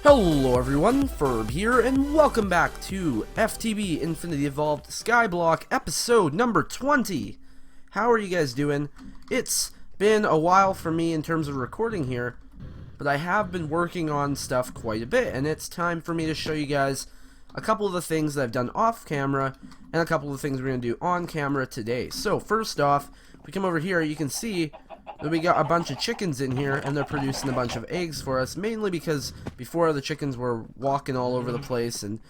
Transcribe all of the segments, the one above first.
Hello everyone, Ferb here, and welcome back to FTB Infinity Evolved Skyblock episode number 20. How are you guys doing? It's been a while for me in terms of recording here, but I have been working on stuff quite a bit, and it's time for me to show you guys a couple of the things that I've done off camera, and a couple of the things we're going to do on camera today. So first off, if we come over here, you can see that we got a bunch of chickens in here, and they're producing a bunch of eggs for us, mainly because before the chickens were walking all over the place, and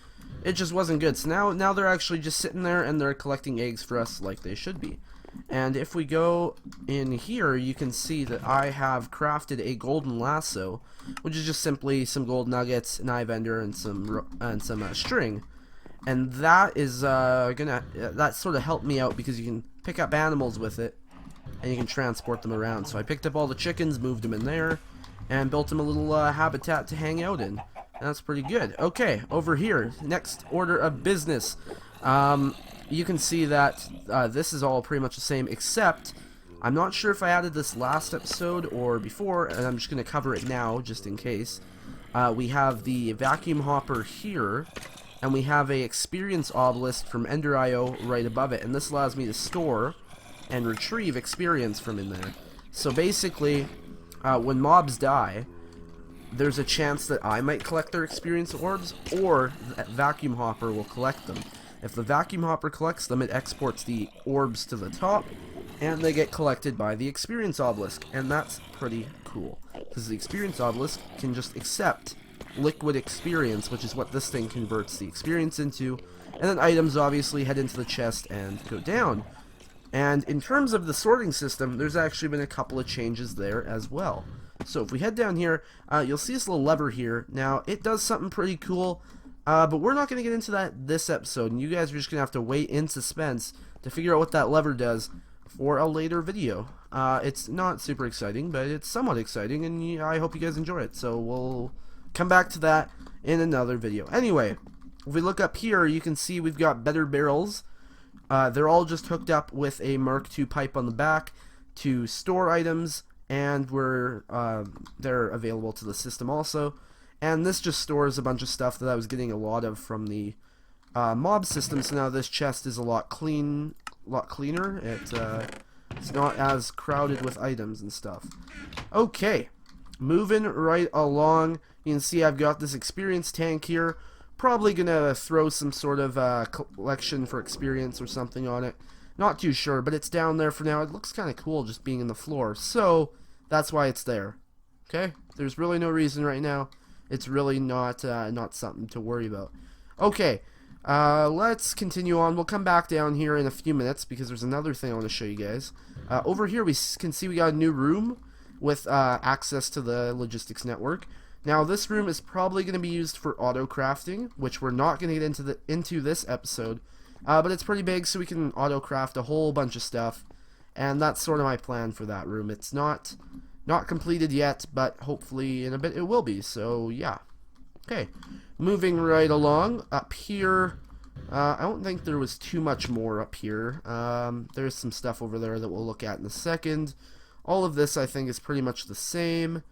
it just wasn't good. So now they're actually just sitting there, and they're collecting eggs for us like they should be. And if we go in here, you can see that I have crafted a golden lasso, which is just simply some gold nuggets, an eye vendor, and some string. And that is that sort of helped me out because you can pick up animals with it, and you can transport them around. So I picked up all the chickens, moved them in there, and built them a little habitat to hang out in. And that's pretty good. Okay, over here, next order of business. You can see that this is all pretty much the same, except I'm not sure if I added this last episode or before, and I'm just going to cover it now just in case. We have the vacuum hopper here, and we have a experience obelisk from Ender.io right above it, and this allows me to store and retrieve experience from in there. So basically, when mobs die, there's a chance that I might collect their experience orbs, or the vacuum hopper will collect them. If the vacuum hopper collects them, it exports the orbs to the top, and they get collected by the experience obelisk, and that's pretty cool, because the experience obelisk can just accept liquid experience, which is what this thing converts the experience into, and then items obviously head into the chest and go down. And in terms of the sorting system, there's actually been a couple of changes there as well. So if we head down here, you'll see this little lever here. Now, it does something pretty cool, but we're not going to get into that this episode, and you guys are just going to have to wait in suspense to figure out what that lever does for a later video. It's not super exciting, but it's somewhat exciting, and I hope you guys enjoy it. So we'll come back to that in another video. Anyway, if we look up here, you can see we've got better barrels. They're all just hooked up with a Mark II pipe on the back to store items, and they're available to the system also. And this just stores a bunch of stuff that I was getting a lot of from the mob system. So now this chest is a lot cleaner. It's not as crowded with items and stuff. Okay, moving right along. You can see I've got this experience tank here. Probably gonna throw some sort of collection for experience or something on it. Not too sure, but it's down there for now. It looks kind of cool just being in the floor, so that's why it's there. Okay, there's really no reason right now. It's really not something to worry about. Okay, let's continue on. We'll come back down here in a few minutes because there's another thing I want to show you guys. Over here we can see we got a new room with access to the logistics network. Now this room is probably going to be used for auto crafting, which we're not going to get into this episode, but it's pretty big, so we can auto craft a whole bunch of stuff, and that's sort of my plan for that room. It's not completed yet, but hopefully in a bit it will be. So yeah. Okay, moving right along up here. I don't think there was too much more up here. There's some stuff over there that we'll look at in a second. All of this I think is pretty much the same.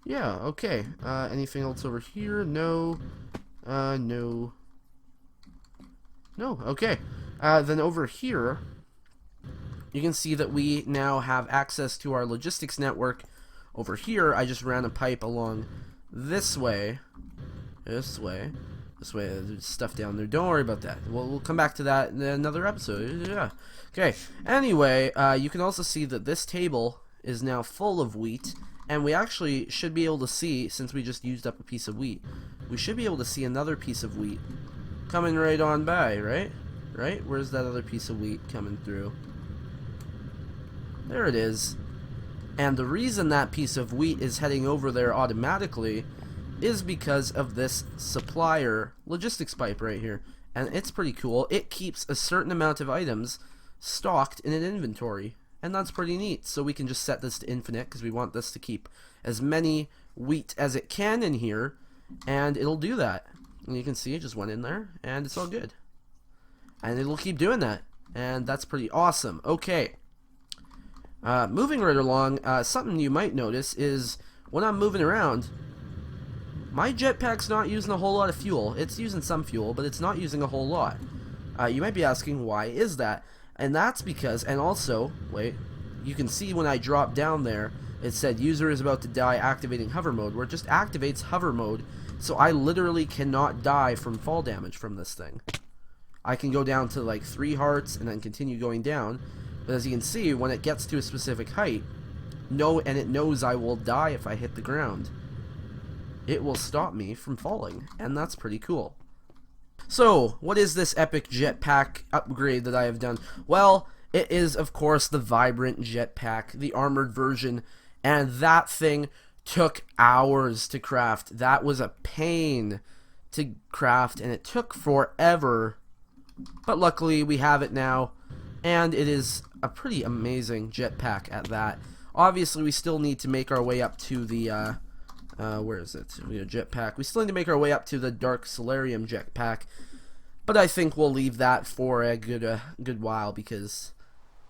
Yeah, okay. Anything else over here? No. No. No, okay. Then over here, you can see that we now have access to our logistics network. Over here, I just ran a pipe along this way. This way. There's stuff down there. Don't worry about that. We'll come back to that in another episode. Yeah. Okay. Anyway, you can also see that this table is now full of wheat. And we actually should be able to see, since we just used up a piece of wheat, we should be able to see another piece of wheat coming right on by, right? Right? Where's that other piece of wheat coming through? There it is. And the reason that piece of wheat is heading over there automatically is because of this supplier logistics pipe right here. And it's pretty cool. It keeps a certain amount of items stocked in an inventory. And that's pretty neat. So we can just set this to infinite because we want this to keep as many wheat as it can in here, and it'll do that. And you can see it just went in there, and it's all good. And it'll keep doing that, and that's pretty awesome. Okay, moving right along, something you might notice is when I'm moving around, my jetpack's not using a whole lot of fuel. It's using some fuel, but it's not using a whole lot. You might be asking, why is that? And that's because, and also, wait, you can see when I dropped down there, it said user is about to die activating hover mode, where it just activates hover mode, so I literally cannot die from fall damage from this thing. I can go down to like 3 hearts and then continue going down, but as you can see, when it gets to a specific height, and it knows I will die if I hit the ground, it will stop me from falling, and that's pretty cool. So, what is this epic jetpack upgrade that I have done? Well, it is, of course, the Vibrant Jetpack, the armored version, and that thing took hours to craft. That was a pain to craft, and it took forever, but luckily we have it now, and it is a pretty amazing jetpack at that. Obviously, we still need to make our way up to the, where is it? Jetpack. We still need to make our way up to the Dark Solarium jetpack, but I think we'll leave that for a good while, because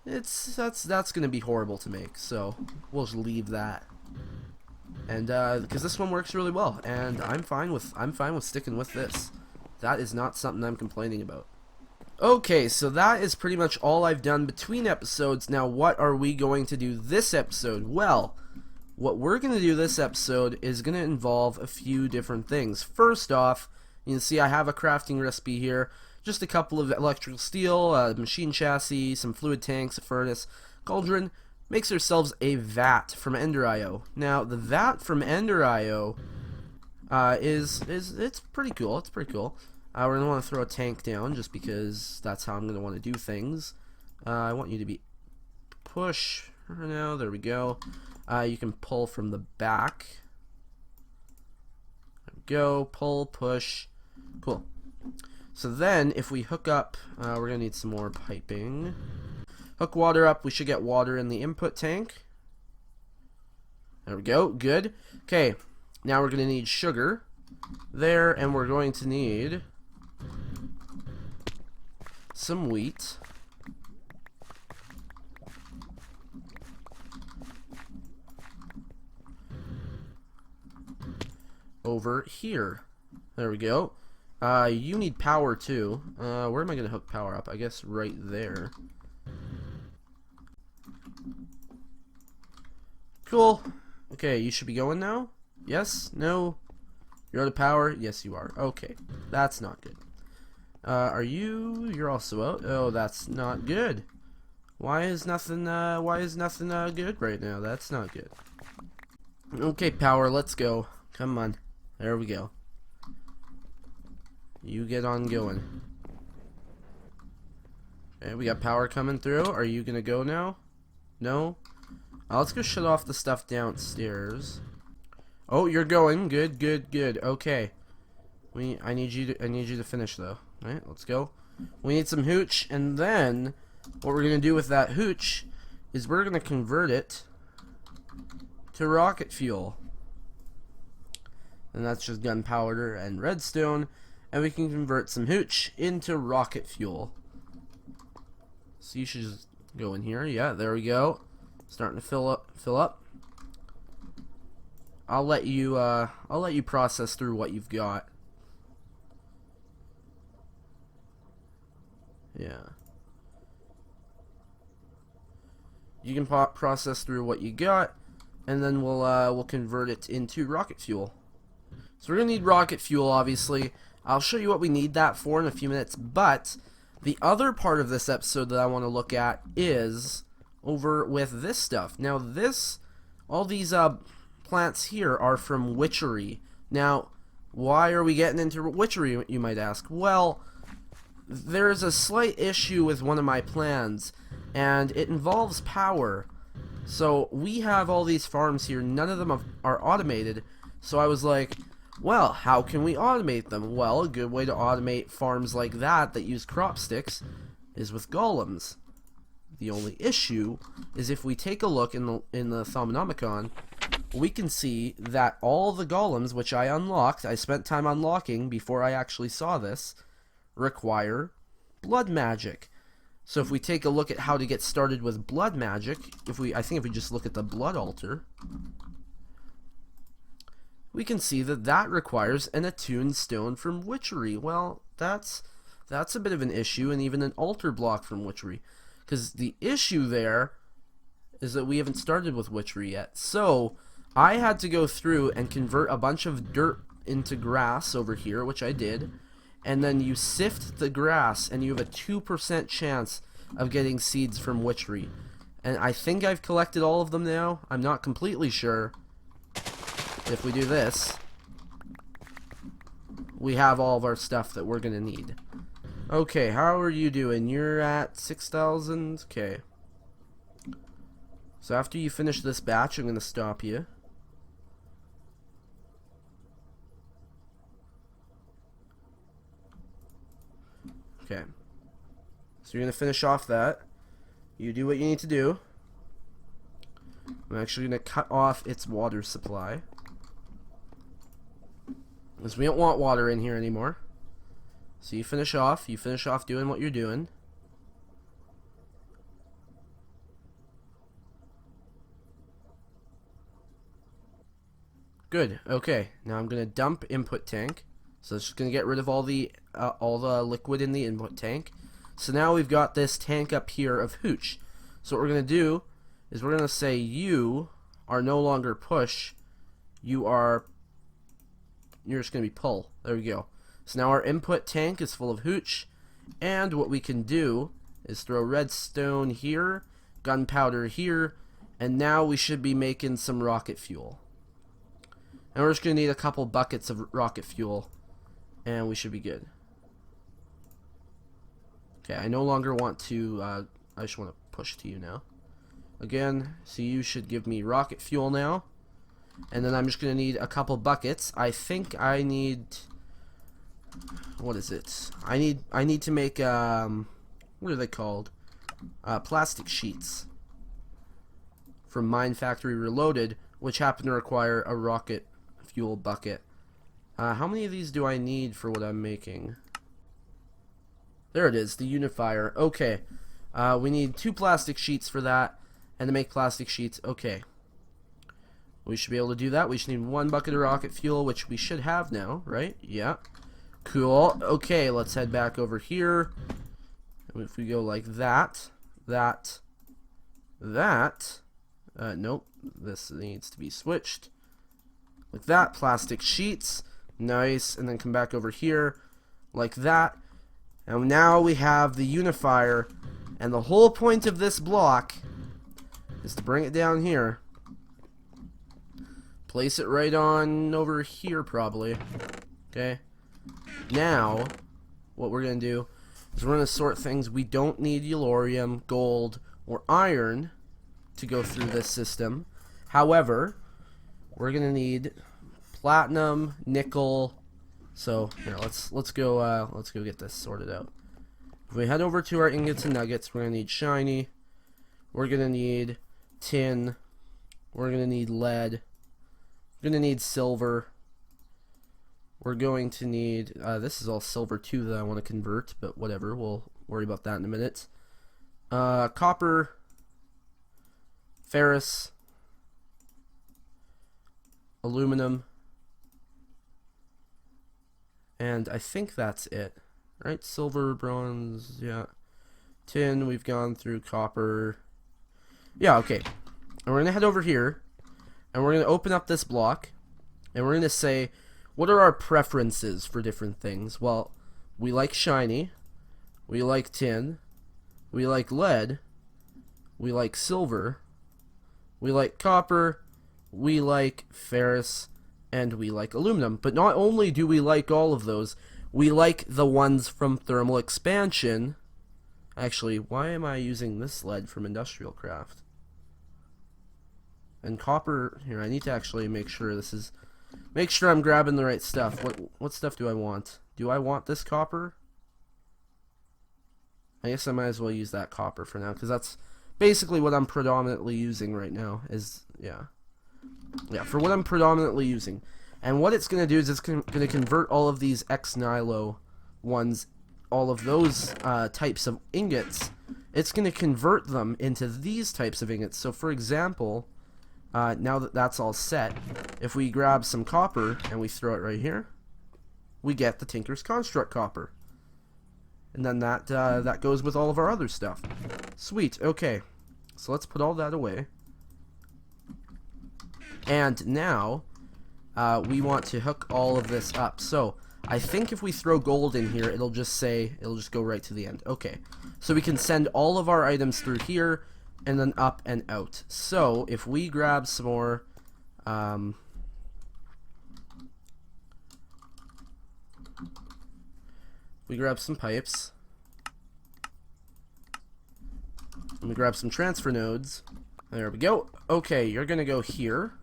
that's going to be horrible to make, so we'll just leave that. And because this one works really well, and I'm fine with sticking with this. That is not something I'm complaining about. Okay, so that is pretty much all I've done between episodes. Now, what are we going to do this episode? Well, what we're going to do this episode is going to involve a few different things. First off, you can see I have a crafting recipe here. Just a couple of electrical steel, a machine chassis, some fluid tanks, a furnace, cauldron. Makes ourselves a vat from Ender.io. Now, the vat from Ender.io it's pretty cool. It's pretty cool. We're going to want to throw a tank down just because that's how I'm going to want to do things. I want you to be push. No, there we go. You can pull from the back. There we go. Pull, push. Cool. So then, if we hook up, we're going to need some more piping. Hook water up. We should get water in the input tank. There we go. Good. Okay. Now we're going to need sugar there, and we're going to need some wheat. Over here. There we go. You need power too. Where am I going to hook power up? I guess right there. Cool. Okay, you should be going now? Yes? No? You're out of power? Yes, you are. Okay. That's not good. Are you? You're also out? Oh, that's not good. Why is nothing good right now? That's not good. Okay, power, let's go. Come on. There we go. You get on going. Okay, we got power coming through. Are you gonna go now? No? Let's go shut off the stuff downstairs. Oh, you're going. Good, good, good. Okay. I need you to finish though. Alright, let's go. We need some hooch, and then what we're gonna do with that hooch is we're gonna convert it to rocket fuel. And that's just gunpowder and redstone, and we can convert some hooch into rocket fuel. So you should just go in here. Yeah, there we go. Starting to fill up. I'll let you process through what you've got. Yeah. You can process through what you got, and then we'll convert it into rocket fuel. So we're gonna need rocket fuel, obviously. I'll show you what we need that for in a few minutes, but the other part of this episode that I want to look at is over with this stuff. Now all these plants here are from Witchery. Now, why are we getting into Witchery, you might ask? Well, there's a slight issue with one of my plans, and it involves power. So we have all these farms here, none of them are automated, so I was like, well, how can we automate them? Well, a good way to automate farms like that use crop sticks is with golems. The only issue is if we take a look in the Thaumonomicon, we can see that all the golems, which I unlocked, I spent time unlocking before I actually saw this, require blood magic. So if we take a look at how to get started with blood magic, I think if we just look at the blood altar, we can see that that requires an attuned stone from Witchery. Well, that's a bit of an issue, and even an altar block from Witchery. Because the issue there is that we haven't started with Witchery yet. So, I had to go through and convert a bunch of dirt into grass over here, which I did. And then you sift the grass, and you have a 2% chance of getting seeds from Witchery. And I think I've collected all of them now. I'm not completely sure. If we do this, we have all of our stuff that we're going to need. Okay, how are you doing? You're at 6,000? Okay. So after you finish this batch, I'm going to stop you. Okay. So you're going to finish off that. You do what you need to do. I'm actually going to cut off its water supply, because we don't want water in here anymore. So you finish off doing what you're doing. Good. Okay. Now I'm gonna dump input tank. So it's just gonna get rid of all the liquid in the input tank. So now we've got this tank up here of hooch. So what we're gonna do is we're gonna say you are no longer push. You're just gonna be pull. There we go. So now our input tank is full of hooch, and what we can do is throw redstone here, gunpowder here, and now we should be making some rocket fuel. And we're just going to need a couple buckets of rocket fuel, and we should be good. Okay, I no longer want to, I just want to push to you now. Again, so you should give me rocket fuel now. And then I'm just going to need a couple buckets. I think I need, what is it? I need to make, what are they called? Plastic sheets from Mine Factory Reloaded, which happen to require a rocket fuel bucket. How many of these do I need for what I'm making? There it is, the unifier. Okay, we need 2 plastic sheets for that, and to make plastic sheets, okay. We should be able to do that. We should need 1 bucket of rocket fuel, which we should have now, right? Yeah. Cool. Okay, let's head back over here. If we go like that, nope, this needs to be switched. Like that, plastic sheets, nice, and then come back over here, like that. And now we have the unifier, and the whole point of this block is to bring it down here. Place it right on over here, probably. Okay. Now, what we're going to do is we're going to sort things. We don't need yellorium, gold, or iron to go through this system. However, we're going to need platinum, nickel. So, here, let's go get this sorted out. If we head over to our ingots and nuggets, we're going to need shiny. We're going to need tin. We're going to need lead. We're going to need silver. We're going to need, this is all silver too that I want to convert, but whatever, we'll worry about that in a minute. Copper, ferrous, aluminum, and I think that's it, right? Silver, bronze, yeah. Tin, we've gone through copper. Yeah, okay. And we're going to head over here, and we're going to open up this block, and we're going to say, what are our preferences for different things? Well, we like shiny, we like tin, we like lead, we like silver, we like copper, we like ferrous, and we like aluminum. But not only do we like all of those, we like the ones from thermal expansion. Actually, why am I using this lead from industrial craft? And copper, here, I need to actually make sure this is... Make sure I'm grabbing the right stuff. What stuff do I want? Do I want this copper? I guess I might as well use that copper for now, because that's basically what I'm predominantly using right now. Yeah, for what I'm predominantly using. And what it's going to do is it's going to convert all of these X-Nilo ones, all of those types of ingots. It's going to convert them into these types of ingots. So, for example, now that that's all set, if we grab some copper and we throw it right here, we get the Tinker's Construct copper. And then that goes with all of our other stuff. Sweet, okay. So let's put all that away. And now, we want to hook all of this up. So, I think if we throw gold in here, it'll just go right to the end. Okay. So we can send all of our items through here, and then up and out. So, if we grab some more, we grab some pipes, and we grab some transfer nodes. There we go. Okay, you're gonna go here.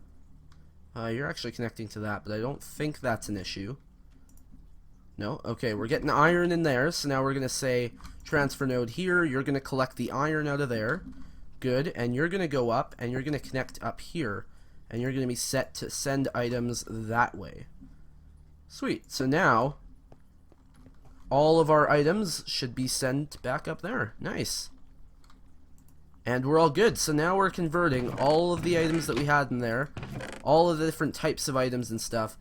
You're actually connecting to that, but I don't think that's an issue. No? Okay, we're getting iron in there, so now we're going to say transfer node here. You're going to collect the iron out of there. Good, and you're going to go up, and you're going to connect up here, and you're going to be set to send items that way. Sweet, so now all of our items should be sent back up there. Nice. And we're all good. So now we're converting all of the items that we had in there, all of the different types of items and stuff,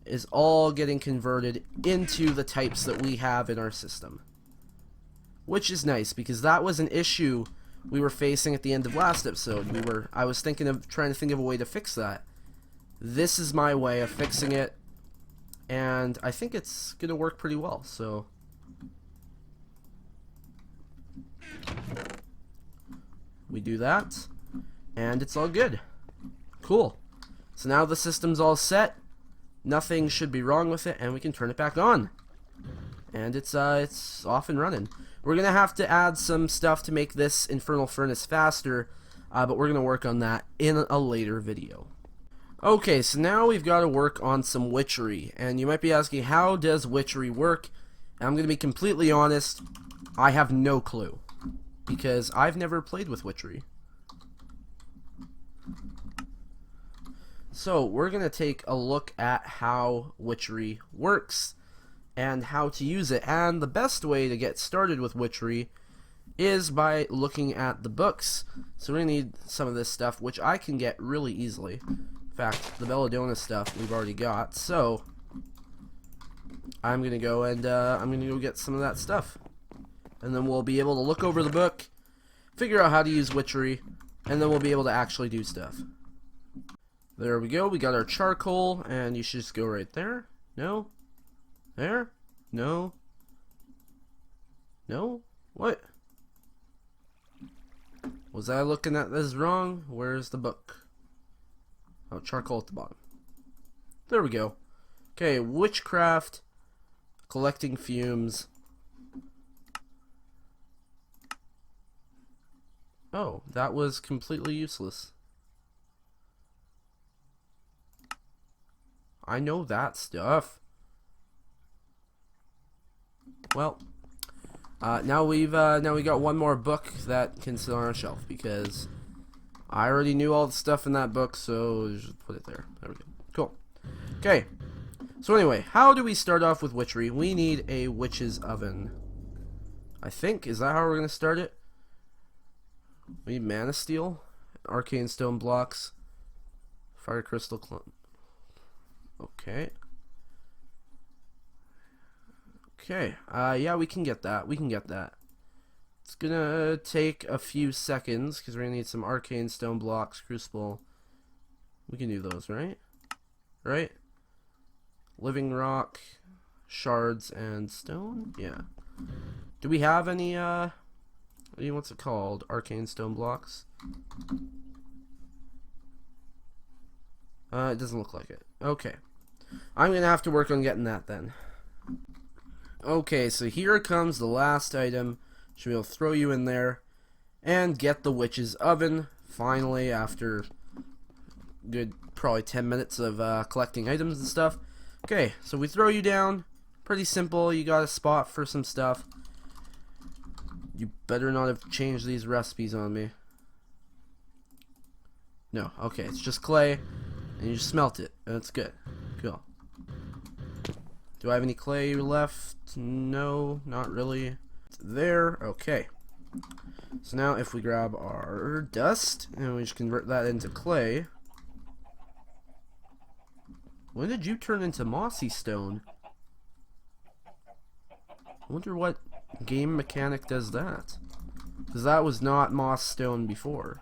is all getting converted into the types that we have in our system. Which is nice, because that was an issue we were facing at the end of last episode. I was trying to think of a way to fix that. This is my way of fixing it, and I think it's going to work pretty well, so... we do that, and it's all good. Cool. So now the system's all set. Nothing should be wrong with it, and we can turn it back on. And it's off and running. We're gonna have to add some stuff to make this Infernal Furnace faster, but we're gonna work on that in a later video. Okay, so now we've got to work on some Witchery, and you might be asking, how does Witchery work? And I'm gonna be completely honest, I have no clue, because I've never played with Witchery. So we're going to take a look at how Witchery works and how to use it. And the best way to get started with Witchery is by looking at the books. So we're going to need some of this stuff, which I can get really easily. In fact, the Belladonna stuff we've already got. So I'm going to go and I'm going to go get some of that stuff. And then we'll be able to look over the book, figure out how to use Witchery, and then we'll be able to actually do stuff. There we go, we got our charcoal, and you should just go right there. No? There? No? No? What? Was I looking at this wrong? Where's the book? Oh, charcoal at the bottom. There we go. Okay, witchcraft, collecting fumes. Oh, that was completely useless. I know that stuff. Well, now we got one more book that can sit on our shelf, because I already knew all the stuff in that book, so just put it there. There we go. Cool. Okay. So anyway, how do we start off with Witchery? We need a witch's oven. I think, is that how we're gonna start it? We need mana steel, arcane stone blocks, fire crystal clump. Okay. Okay. Yeah, we can get that. We can get that. It's gonna take a few seconds because we're gonna need some arcane stone blocks, crucible. We can do those, right? Right? Living rock, shards, and stone. Yeah. Do we have any? What's it called? Arcane stone blocks. It doesn't look like it. Okay. I'm gonna have to work on getting that then. Okay, so here comes the last item. Should be able to throw you in there and get the witch's oven. Finally, after good probably 10 minutes of collecting items and stuff. Okay, so we throw you down. Pretty simple. You got a spot for some stuff. You better not have changed these recipes on me. No, okay, it's just clay. And you just smelt it. That's good. Cool. Do I have any clay left? No, not really. It's there. Okay. So now if we grab our dust and we just convert that into clay. When did you turn into mossy stone? I wonder what game mechanic does that. Because that was not moss stone before.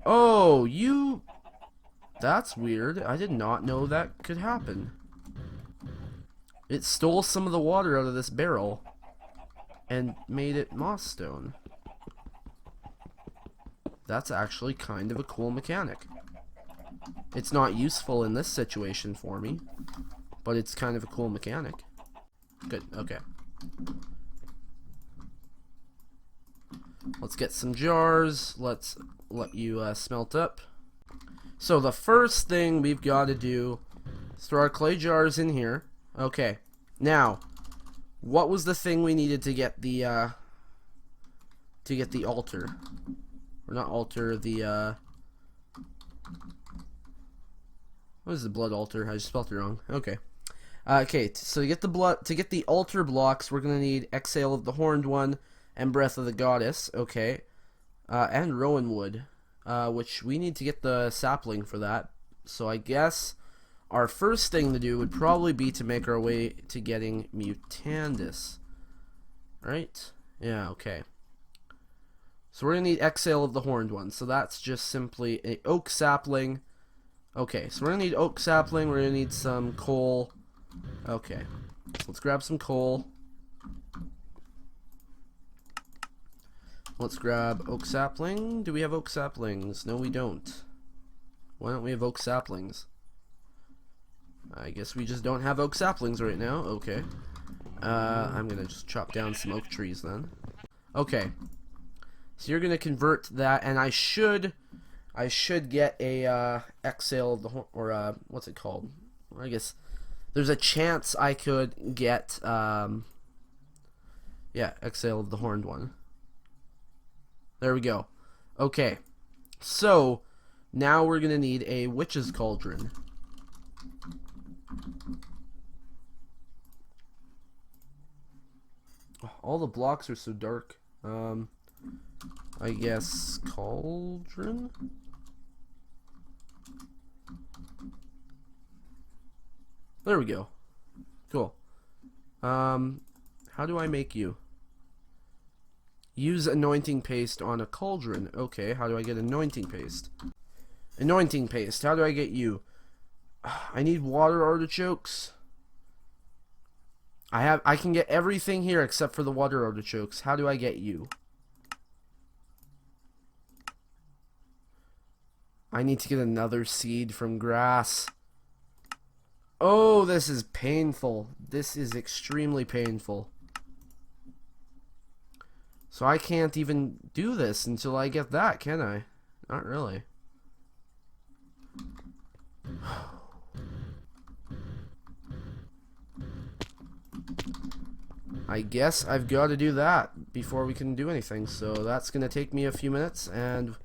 Oh, you... That's weird. I did not know that could happen. It stole some of the water out of this barrel and made it moss stone. That's actually kind of a cool mechanic. It's not useful in this situation for me, but it's kind of a cool mechanic. Good, okay. Let's get some jars. Let's let you smelt up. So the first thing we've got to do is throw our clay jars in here. Okay. Now, what was the thing we needed to get the altar? Or not altar, the what is the blood altar? I just spelled it wrong. Okay. Okay, so to get the altar blocks, we're gonna need Exhale of the Horned One and Breath of the Goddess. Okay. And Rowan Wood. Which we need to get the sapling for that. So I guess our first thing to do would probably be to make our way to getting Mutandis. Right? Yeah, okay. So we're going to need Exhale of the Horned One. So that's just simply an oak sapling. Okay, so we're going to need oak sapling. We're going to need some coal. Okay. So let's grab some coal. Let's grab oak sapling. Do we have oak saplings? No, we don't. Why don't we have oak saplings? I guess we just don't have oak saplings right now. Okay. I'm gonna just chop down some oak trees then. Okay. So you're gonna convert that, and I should get a Exhale of the Horn, or what's it called? I guess there's a chance I could get yeah, Exhale of the Horned One. There we go. Okay. So, now we're going to need a witch's cauldron. All the blocks are so dark. I guess cauldron? There we go. Cool. How do I make you? Use anointing paste on a cauldron. Okay, how do I get anointing paste? Anointing paste, how do I get you? I need water artichokes. I can get everything here except for the water artichokes. How do I get you? I need to get another seed from grass. Oh, this is painful. This is extremely painful. So I can't even do this until I get that, can I? Not really. I guess I've got to do that before we can do anything. So that's going to take me a few minutes, and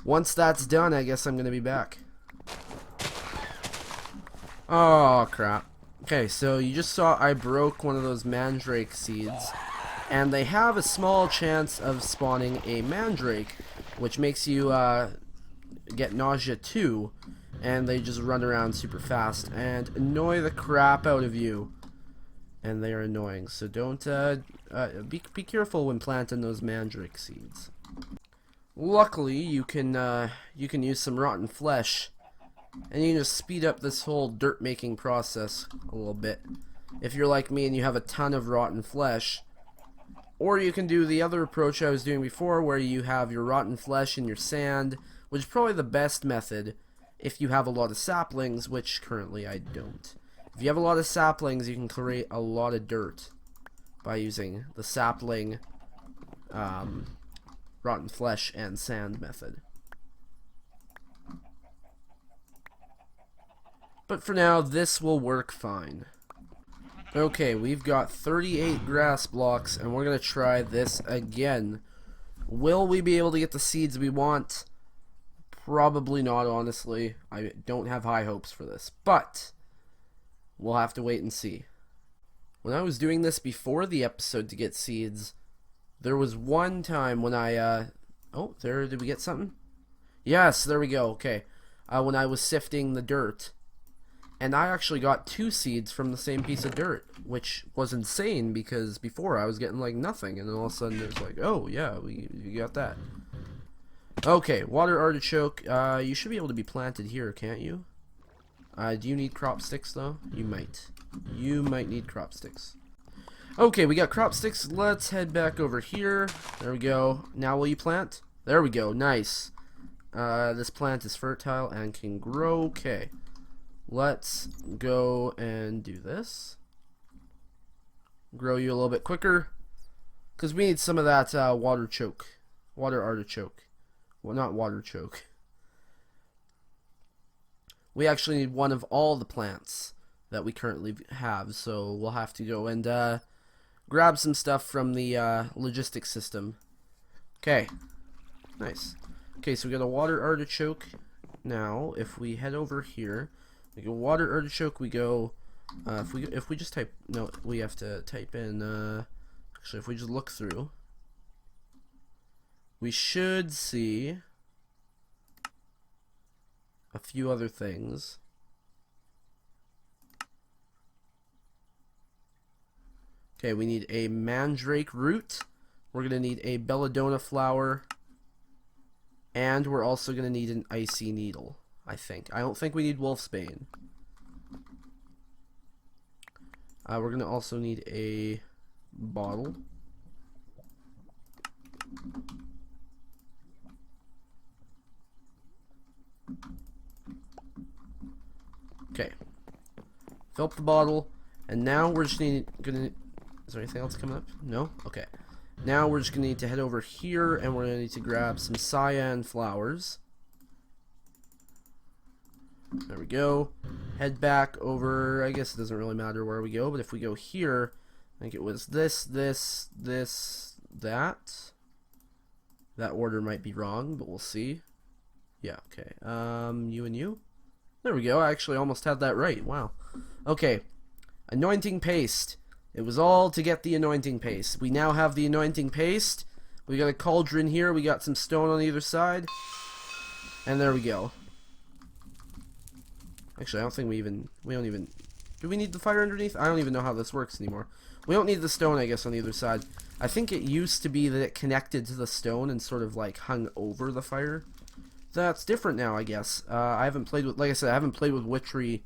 once that's done, I guess I'm going to be back. Oh, crap. Okay, so you just saw I broke one of those mandrake seeds. And they have a small chance of spawning a mandrake, which makes you get nausea too, and they just run around super fast and annoy the crap out of you. And they are annoying, so don't be careful when planting those mandrake seeds. Luckily, you can use some rotten flesh, and you can just speed up this whole dirt making process a little bit. If you're like me and you have a ton of rotten flesh. Or you can do the other approach I was doing before, where you have your rotten flesh and your sand, which is probably the best method if you have a lot of saplings, which currently I don't. If you have a lot of saplings, you can create a lot of dirt by using the sapling, rotten flesh, and sand method. But for now, this will work fine. Okay, we've got 38 grass blocks, and we're going to try this again. Will we be able to get the seeds we want? Probably not, honestly. I don't have high hopes for this, but we'll have to wait and see. When I was doing this before the episode to get seeds, there was one time when I, oh, there, did we get something? Yes, there we go, okay. when I was sifting the dirt. And I actually got 2 seeds from the same piece of dirt, which was insane because before I was getting like nothing, and then all of a sudden it was like, oh yeah, we got that. Okay, water artichoke. You should be able to be planted here, can't you? Do you need crop sticks though? You might. You might need crop sticks. Okay, we got crop sticks. Let's head back over here. There we go. Now will you plant? There we go. Nice. This plant is fertile and can grow. Okay. Let's go and do this. Grow you a little bit quicker. Because we need some of that water artichoke. Well, not water choke. We actually need one of all the plants that we currently have. So we'll have to go and grab some stuff from the logistics system. Okay. Nice. Okay, so we got a water artichoke. Now, if we head over here, we go water artichoke. We go. If we just type, no, we have to type in. Actually, if we just look through, we should see a few other things. Okay, we need a mandrake root. We're gonna need a belladonna flower. And we're also going to need an icy needle, I think. I don't think we need wolfsbane. We're going to also need a bottle. Okay. Fill up the bottle. And now we're just gonna... Is there anything else coming up? No? Okay. Now we're just going to need to head over here, and we're going to need to grab some cyan flowers. There we go. Head back over, I guess it doesn't really matter where we go, but if we go here, I think it was this, that. That order might be wrong, but we'll see. Yeah, okay. You and you? There we go, I actually almost had that right, wow. Okay, anointing paste. It was all to get the anointing paste. We now have the anointing paste. We got a cauldron here. We got some stone on either side. And there we go. Actually, I don't think we don't even... Do we need the fire underneath? I don't even know how this works anymore. We don't need the stone, I guess, on either side. I think it used to be that it connected to the stone and sort of like hung over the fire. That's different now, I guess. I haven't played with... Like I said, I haven't played with Witchery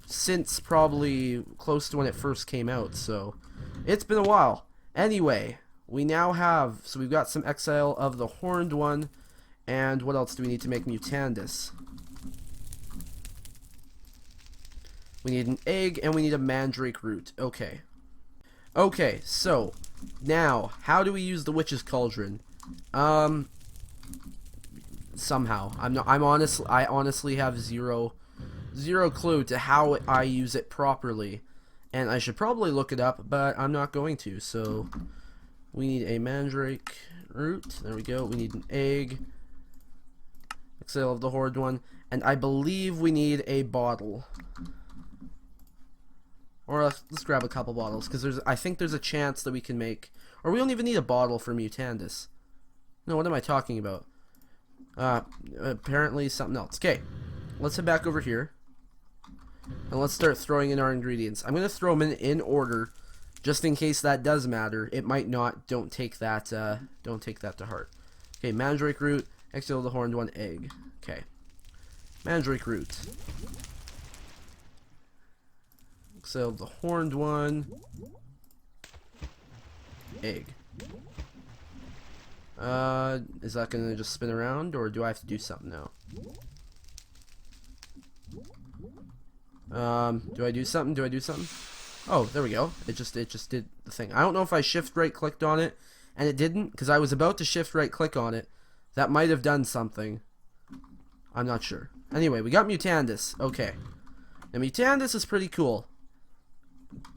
since probably close to when it first came out, so it's been a while. Anyway, we now have, so we've got some exile of the horned one, and what else do we need to make Mutandis? We need an egg, and we need a mandrake root. Okay. Okay, so now, how do we use the witch's cauldron? Somehow. I honestly have zero clue to how I use it properly, and I should probably look it up, but I'm not going to. So we need a mandrake root. There we go. We need an egg. Exhale of the horde one, and I believe we need a bottle. Or let's grab a couple bottles, because I think there's a chance that we can make, or we don't even need a bottle for Mutandis. No, what am I talking about? Apparently something else. Okay, let's head back over here. And let's start throwing in our ingredients. I'm going to throw them in order, just in case that does matter. It might not. Don't take that to heart. Okay, mandrake root, exhale the horned one, egg. Okay, mandrake root, exhale the horned one, egg. Is that going to just spin around, or do I have to do something now? Do I do something? Oh, there we go. It just did the thing. I don't know if I shift right clicked on it and it didn't, because I was about to shift right click on it. That might have done something. I'm not sure. Anyway, we got Mutandis. Okay. Now Mutandis is pretty cool,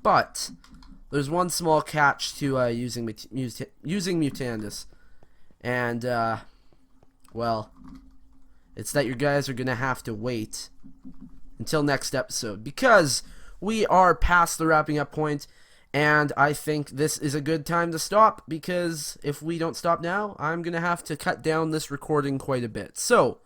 but there's one small catch to using Mutandis, and well, it's that you guys are gonna have to wait until next episode, because we are past the wrapping up point, and I think this is a good time to stop, because if we don't stop now, I'm gonna have to cut down this recording quite a bit. So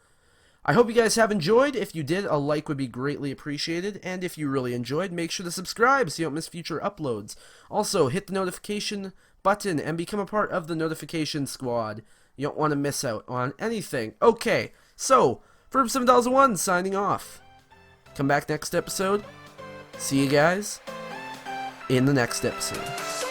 I hope you guys have enjoyed. If you did, a like would be greatly appreciated. And if you really enjoyed, make sure to subscribe so you don't miss future uploads. Also, hit the notification button and become a part of the notification squad. You don't want to miss out on anything. Okay, so, Ferb 7001 signing off. Come back next episode. See you guys in the next episode.